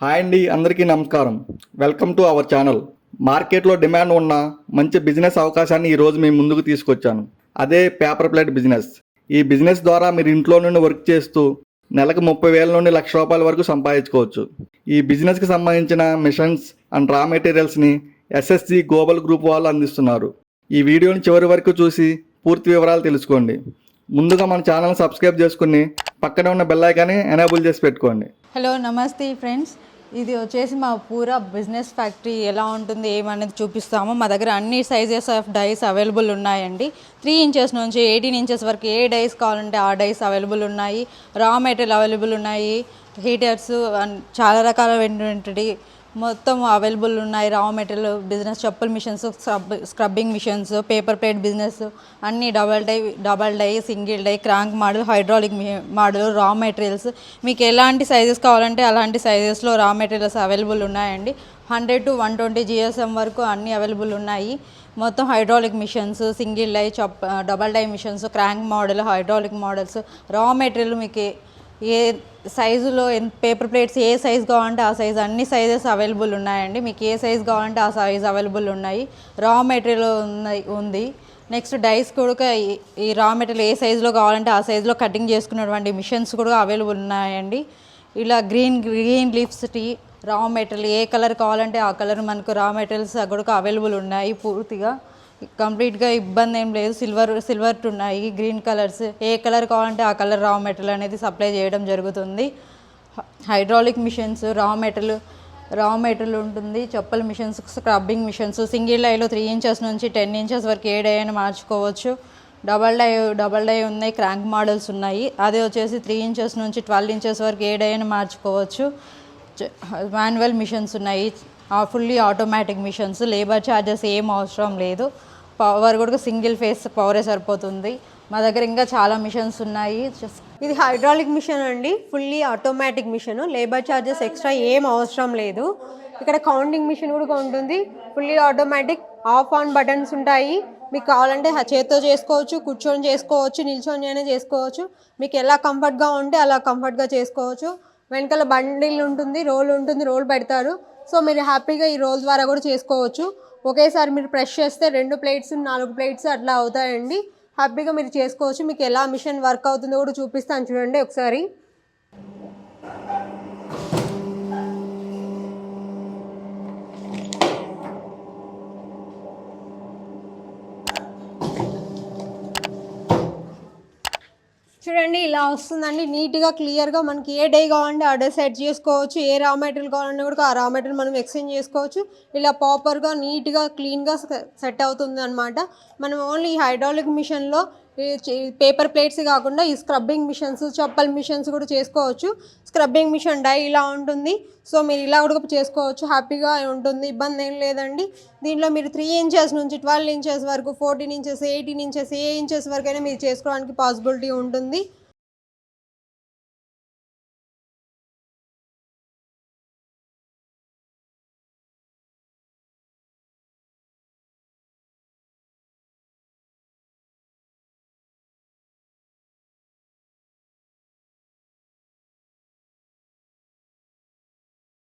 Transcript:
Hi అండి, అందరికీ నమస్కారం. Welcome to our channel. మార్కెట్లో డిమాండ్ ఉన్న మంచి బిజినెస్ అవకాశాన్ని ఈరోజు మీ ముందుకు తీసుకొచ్చాను. అదే పేపర్ ప్లేట్ బిజినెస్. ఈ బిజినెస్ ద్వారా మీరు ఇంట్లో నుండి వర్క్ చేస్తూ నెలకు 30,000 నుండి ₹1,00,000 వరకు సంపాదించుకోవచ్చు. ఈ బిజినెస్కి సంబంధించిన మిషన్స్ అండ్ రా మెటీరియల్స్ని ఎస్ఎస్జి గ్లోబల్ గ్రూప్ వాళ్ళు అందిస్తున్నారు. ఈ వీడియోని చివరి వరకు చూసి పూర్తి వివరాలు తెలుసుకోండి. ముందుగా మన ఛానల్ సబ్స్క్రైబ్ చేసుకుని పక్కనే ఉన్న బెల్ ఐకాన్ని ఎనేబుల్ చేసి పెట్టుకోండి. హలో నమస్తే ఫ్రెండ్స్, ఇది వచ్చేసి మా పూరా బిజినెస్ ఫ్యాక్టరీ ఎలా ఉంటుంది ఏమనేది చూపిస్తాము. మా దగ్గర అన్ని సైజెస్ ఆఫ్ డైస్ అవైలబుల్ ఉన్నాయండి. 3 ఇంచెస్ నుంచి 18 ఇంచెస్ వరకు ఏ డైస్ కావాలంటే ఆ డైస్ అవైలబుల్ ఉన్నాయి. రా మెటీరియల్ అవైలబుల్ ఉన్నాయి. హీటర్స్ చాలా రకాల మొత్తం అవైలబుల్ ఉన్నాయి. రా మెటీరియల్ బిజినెస్, చెప్పుల machines, scrubbing machines, paper plate business అన్నీ double die, single die, crank model, hydraulic model, raw materials మీకు ఎలాంటి సైజెస్ కావాలంటే అలాంటి సైజెస్లో రా మెటీరియల్స్ అవైలబుల్ ఉన్నాయండి. 100 to 120 GSM వరకు అన్నీ అవైలబుల్ ఉన్నాయి. మొత్తం hydraulic machines, single die, double die machines, crank model, hydraulic models, raw material మీకు ఏ సైజులో పేపర్ ప్లేట్స్ ఏ సైజు కావాలంటే ఆ సైజు అన్ని సైజెస్ అవైలబుల్ ఉన్నాయండి. మీకు ఏ సైజు కావాలంటే ఆ సైజు అవైలబుల్ ఉన్నాయి. రా మెటీరియల్ ఉంది. నెక్స్ట్ డైస్ కూడా ఈ రా మెటీరియల్ ఏ సైజులో కావాలంటే ఆ సైజులో కటింగ్ చేసుకున్నటువంటి మిషన్స్ కూడా అవైలబుల్ ఉన్నాయండి. ఇలా green leafs tea raw material ఏ కలర్ కావాలంటే ఆ కలర్ మనకు రా మెటీరియల్స్ కూడా అవైలబుల్ ఉన్నాయి. పూర్తిగా కంప్లీట్గా ఇబ్బంది ఏం లేదు. సిల్వర్ ఉన్నాయి, గ్రీన్ కలర్స్ ఏ కలర్ కావాలంటే ఆ కలర్ రా మెటీరియల్ అనేది సప్లై చేయడం జరుగుతుంది. హైడ్రాలిక్ మిషన్స్, రా మెటీరియల్ ఉంటుంది. చెప్పుల మిషన్స్, స్క్రబ్బింగ్ మిషన్స్, సింగిల్ డైలో 3 ఇంచెస్ నుంచి 10 ఇంచెస్ వరకు ఏ డై అయినా మార్చుకోవచ్చు. డబల్ డై ఉన్నాయి. క్రాంక్ మోడల్స్ ఉన్నాయి. అదే వచ్చేసి 3 ఇంచెస్ నుంచి 12 ఇంచెస్ వరకు ఏ డై అయినా మార్చుకోవచ్చు. మాన్యువల్ మిషన్స్ ఉన్నాయి. Fully automatic machines. Labour charges ఏం అవసరం లేదు. పవర్ కూడా సింగిల్ ఫేస్ పవరే సరిపోతుంది. మా దగ్గర ఇంకా చాలా మిషన్స్ ఉన్నాయి. ఇది హైడ్రాలిక్ మిషన్ అండి, fully automatic machine. Labour charges extra ఏం అవసరం లేదు. ఇక్కడ కౌంటింగ్ మిషన్ కూడా ఉంటుంది. Fully automatic, off on buttons ఉంటాయి. మీకు కావాలంటే చేత్తో చేసుకోవచ్చు, కూర్చొని చేసుకోవచ్చు, నిల్చొని అయినా చేసుకోవచ్చు. మీకు ఎలా కంఫర్ట్గా ఉంటే అలా కంఫర్ట్గా చేసుకోవచ్చు. వెనకాల బండిల్ ఉంటుంది, రోల్ పెడతారు. సో మీరు హ్యాపీగా ఈ రోల్ ద్వారా కూడా చేసుకోవచ్చు. ఒకేసారి మీరు ప్రెస్ చేస్తే 2 ప్లేట్స్ 4 ప్లేట్స్ అట్లా అవుతాయండి. హ్యాపీగా మీరు చేసుకోవచ్చు. మీకు ఎలా మిషన్ వర్క్ అవుతుందో కూడా చూపిస్తాను చూడండి ఒకసారి. చూడండి ఇలా వస్తుందండి. నీట్గా క్లియర్గా మనకి ఏ డే కావాలంటే ఆ డే సెట్ చేసుకోవచ్చు. ఏ రా మెటీరియల్ కావాలన్నా కూడా ఆ రా మెటీరియల్ మనం ఎక్స్చేంజ్ చేసుకోవచ్చు. ఇలా ప్రాపర్గా నీట్గా క్లీన్గా సెట్ అవుతుంది అనమాట. మనం ఓన్లీ ఈ హైడ్రాలిక్ మిషన్లో పేపర్ ప్లేట్స్ కాకుండా ఈ స్క్రబ్బింగ్ మిషన్స్, చెప్పుల మిషన్స్ కూడా చేసుకోవచ్చు. స్క్రబ్బింగ్ మిషన్ డై ఇలా ఉంటుంది. సో మీరు ఇలా కూడా చేసుకోవచ్చు. హ్యాపీగా ఉంటుంది, ఇబ్బంది ఏం లేదండి. దీంట్లో మీరు 3 ఇంచెస్ నుంచి 12 ఇంచెస్ వరకు, 14 ఇంచెస్, 18 ఇంచెస్, ఏ ఇంచెస్ వరకు అయినా మీరు చేసుకోవడానికి పాసిబిలిటీ ఉంటుంది.